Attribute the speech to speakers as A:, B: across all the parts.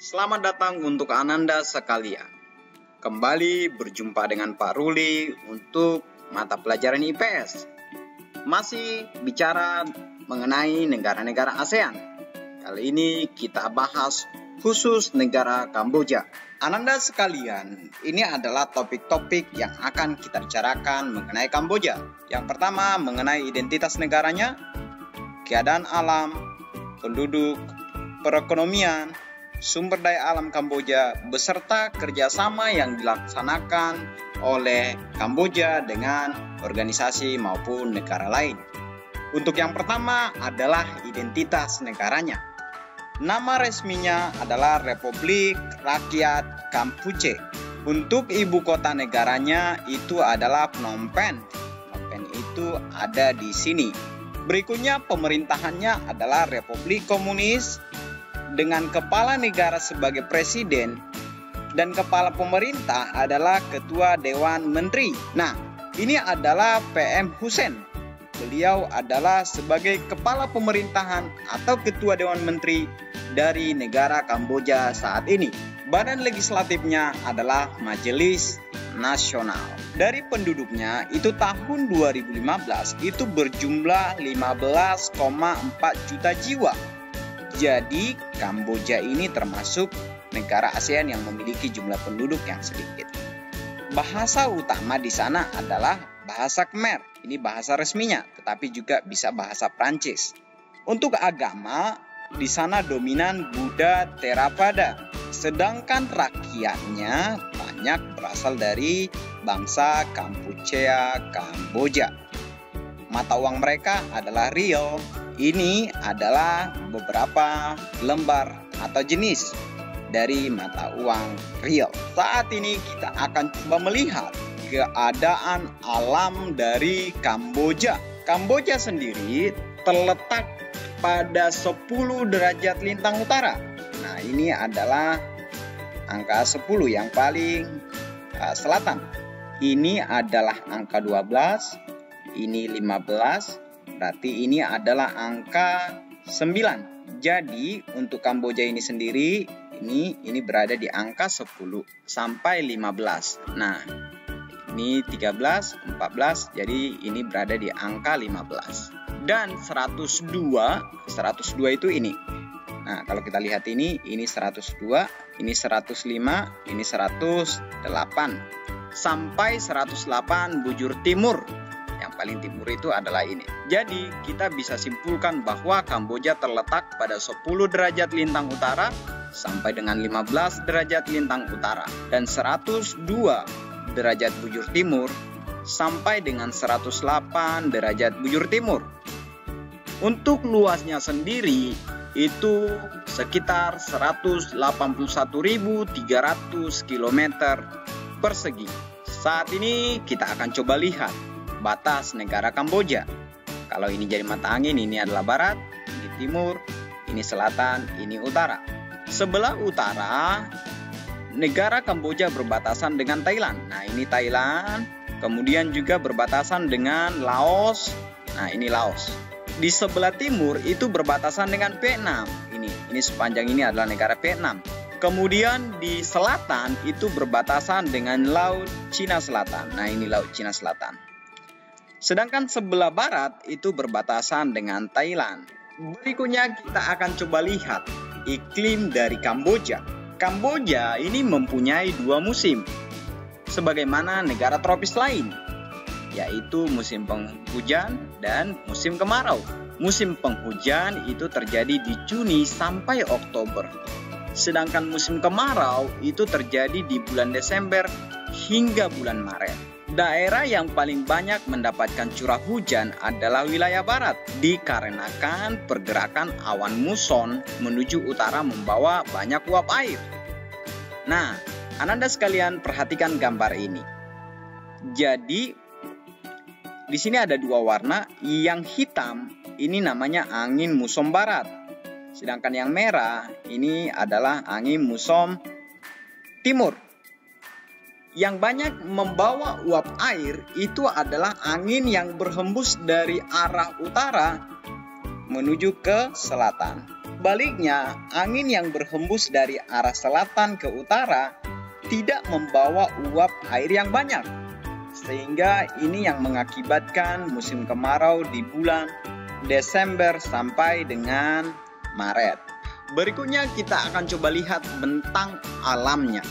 A: Selamat datang untuk Ananda sekalian. Kembali berjumpa dengan Pak Ruli untuk mata pelajaran IPS. Masih bicara mengenai negara-negara ASEAN. Kali ini kita bahas khusus negara Kamboja. Ananda sekalian, ini adalah topik-topik yang akan kita bicarakan mengenai Kamboja. Yang pertama mengenai identitas negaranya, keadaan alam, penduduk, perekonomian, sumber daya alam Kamboja, beserta kerjasama yang dilaksanakan oleh Kamboja dengan organisasi maupun negara lain. Untuk yang pertama adalah identitas negaranya. Nama resminya adalah Republik Rakyat Kampuche. Untuk ibu kota negaranya itu adalah Phnom Penh. Phnom Penh itu ada di sini. Berikutnya pemerintahannya adalah Republik Komunis dengan kepala negara sebagai presiden dan kepala pemerintah adalah ketua Dewan Menteri. Nah, ini adalah PM Hun. Beliau adalah sebagai kepala pemerintahan atau ketua Dewan Menteri dari negara Kamboja saat ini. Badan legislatifnya adalah Majelis Nasional. Dari penduduknya itu tahun 2015 itu berjumlah 15,4 juta jiwa. Jadi Kamboja ini termasuk negara ASEAN yang memiliki jumlah penduduk yang sedikit. Bahasa utama di sana adalah bahasa Khmer. Ini bahasa resminya, tetapi juga bisa bahasa Prancis. Untuk agama, di sana dominan Buddha Theravada. Sedangkan rakyatnya banyak berasal dari bangsa Kampuchea, Kamboja. Mata uang mereka adalah riel. Ini adalah beberapa lembar atau jenis dari mata uang riel. Saat ini kita akan coba melihat keadaan alam dari Kamboja. Kamboja sendiri terletak pada 10 derajat lintang utara. Nah, ini adalah angka 10 yang paling selatan. Ini adalah angka 12, ini 15, berarti ini adalah angka 9. Jadi untuk Kamboja ini sendiri ini berada di angka 10 sampai 15. Nah, ini 13, 14, jadi ini berada di angka 15. Dan 102 itu ini. Nah, kalau kita lihat ini 102, ini 105, ini 108 sampai 108 bujur timur. Yang paling timur itu adalah ini. Jadi kita bisa simpulkan bahwa Kamboja terletak pada 10 derajat lintang utara sampai dengan 15 derajat lintang utara dan 102 derajat bujur timur sampai dengan 108 derajat bujur timur. Untuk luasnya sendiri itu sekitar 181.300 km persegi. Saat ini kita akan coba lihat batas negara Kamboja. Kalau ini jadi mata angin, ini adalah barat, ini timur, ini selatan, ini utara. Sebelah utara, negara Kamboja berbatasan dengan Thailand. Nah, ini Thailand. Kemudian juga berbatasan dengan Laos. Nah, ini Laos. Di sebelah timur itu berbatasan dengan Vietnam. Ini sepanjang ini adalah negara Vietnam. Kemudian di selatan itu berbatasan dengan Laut Cina Selatan. Nah, ini Laut Cina Selatan. Sedangkan sebelah barat itu berbatasan dengan Thailand. Berikutnya kita akan coba lihat iklim dari Kamboja. Kamboja ini mempunyai 2 musim, sebagaimana negara tropis lain, yaitu musim penghujan dan musim kemarau. Musim penghujan itu terjadi di Juni sampai Oktober. Sedangkan musim kemarau itu terjadi di bulan Desember hingga bulan Maret. Daerah yang paling banyak mendapatkan curah hujan adalah wilayah barat, dikarenakan pergerakan awan muson menuju utara membawa banyak uap air. Nah, Ananda sekalian perhatikan gambar ini. Jadi, di sini ada 2 warna. Yang hitam ini namanya angin muson barat. Sedangkan yang merah ini adalah angin muson timur. Yang banyak membawa uap air itu adalah angin yang berhembus dari arah utara menuju ke selatan. Sebaliknya, angin yang berhembus dari arah selatan ke utara tidak membawa uap air yang banyak, sehingga ini yang mengakibatkan musim kemarau di bulan Desember sampai dengan Maret. Berikutnya kita akan coba lihat bentang alamnya.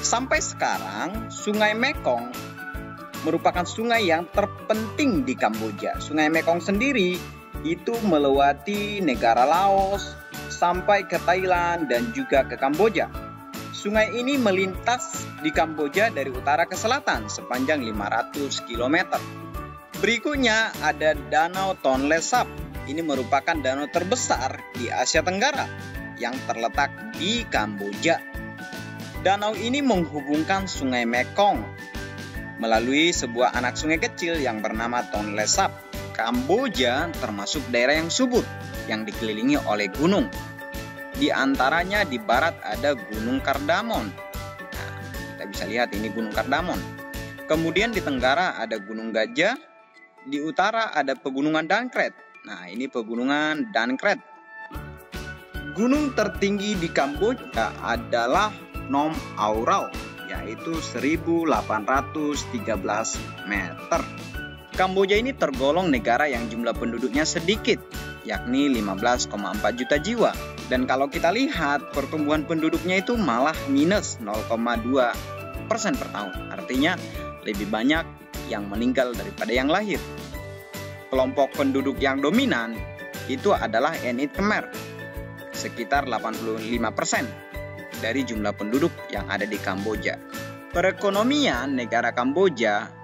A: Sampai sekarang, Sungai Mekong merupakan sungai yang terpenting di Kamboja. Sungai Mekong sendiri itu melewati negara Laos sampai ke Thailand dan juga ke Kamboja. Sungai ini melintas di Kamboja dari utara ke selatan sepanjang 500 km. Berikutnya ada Danau Tonle Sap. Ini merupakan danau terbesar di Asia Tenggara yang terletak di Kamboja. Danau ini menghubungkan Sungai Mekong melalui sebuah anak sungai kecil yang bernama Tonle Sap. Kamboja termasuk daerah yang subur yang dikelilingi oleh gunung. Di antaranya di barat ada Gunung Kardamon. Nah, kita bisa lihat ini Gunung Kardamon. Kemudian di tenggara ada Gunung Gajah, di utara ada Pegunungan Dankret. Nah, ini Pegunungan Dankret. Gunung tertinggi di Kamboja adalah Nom Aurau, yaitu 1813 meter. Kamboja ini tergolong negara yang jumlah penduduknya sedikit, yakni 15,4 juta jiwa. Dan kalau kita lihat, pertumbuhan penduduknya itu malah minus 0,2% per tahun. Artinya lebih banyak yang meninggal daripada yang lahir. Kelompok penduduk yang dominan itu adalah etnis Khmer, sekitar 85% dari jumlah penduduk yang ada di Kamboja. Perekonomian negara Kamboja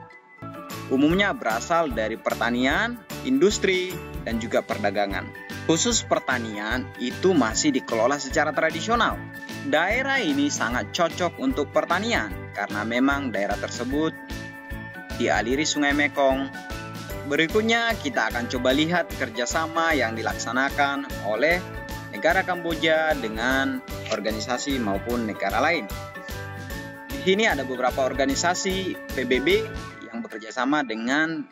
A: umumnya berasal dari pertanian, industri, dan juga perdagangan. Khusus pertanian itu masih dikelola secara tradisional. Daerah ini sangat cocok untuk pertanian karena memang daerah tersebut dialiri Sungai Mekong. Berikutnya kita akan coba lihat kerjasama yang dilaksanakan oleh negara Kamboja dengan organisasi maupun negara lain. Di sini ada beberapa organisasi PBB yang bekerja sama dengan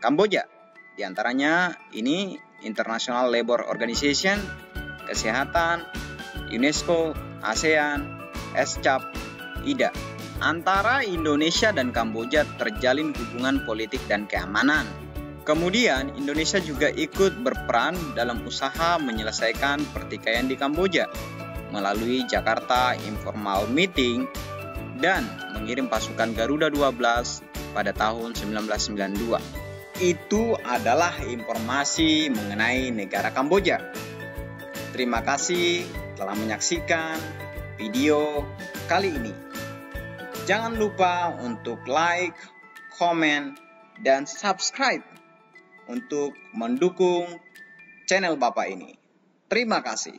A: Kamboja. Di antaranya ini International Labour Organization, Kesehatan, UNESCO, ASEAN, SCAP, IDA. Antara Indonesia dan Kamboja terjalin hubungan politik dan keamanan. Kemudian Indonesia juga ikut berperan dalam usaha menyelesaikan pertikaian di Kamboja melalui Jakarta Informal Meeting dan mengirim pasukan Garuda 12 pada tahun 1992. Itu adalah informasi mengenai negara Kamboja. Terima kasih telah menyaksikan video kali ini. Jangan lupa untuk like, komen, dan subscribe untuk mendukung channel Bapak ini. Terima kasih.